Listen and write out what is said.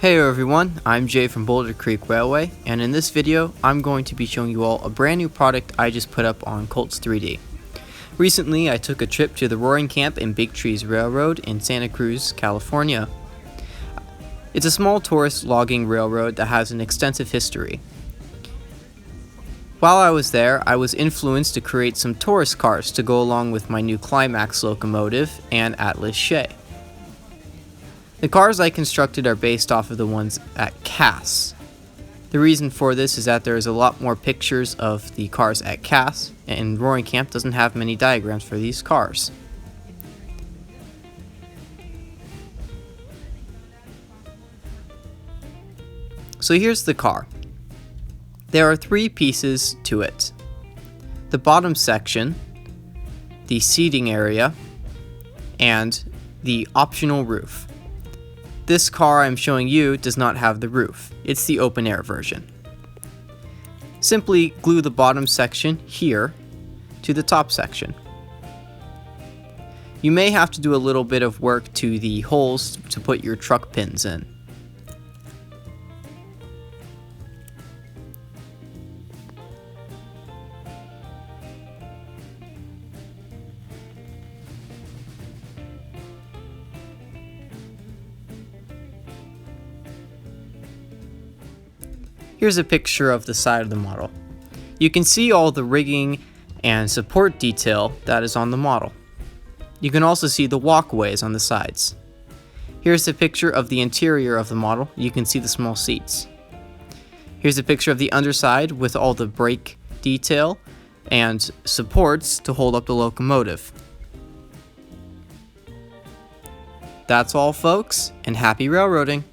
Hey everyone, I'm Jay from Boulder Creek Railway, and in this video I'm going to be showing you all a brand new product I just put up on Colts 3D. Recently I took a trip to the Roaring Camp and Big Trees Railroad in Santa Cruz, California. It's a small tourist logging railroad that has an extensive history. While I was there, I was influenced to create some tourist cars to go along with my new Climax locomotive and Atlas Shay. The cars I constructed are based off of the ones at Cass. The reason for this is that there is a lot more pictures of the cars at Cass, and Roaring Camp doesn't have many diagrams for these cars. So here's the car. There are three pieces to it: the bottom section, the seating area, and the optional roof. This car I'm showing you does not have the roof. It's the open air version. Simply glue the bottom section here to the top section. You may have to do a little bit of work to the holes to put your truck pins in. Here's a picture of the side of the model. You can see all the rigging and support detail that is on the model. You can also see the walkways on the sides. Here's a picture of the interior of the model. You can see the small seats. Here's a picture of the underside with all the brake detail and supports to hold up the locomotive. That's all, folks, and happy railroading!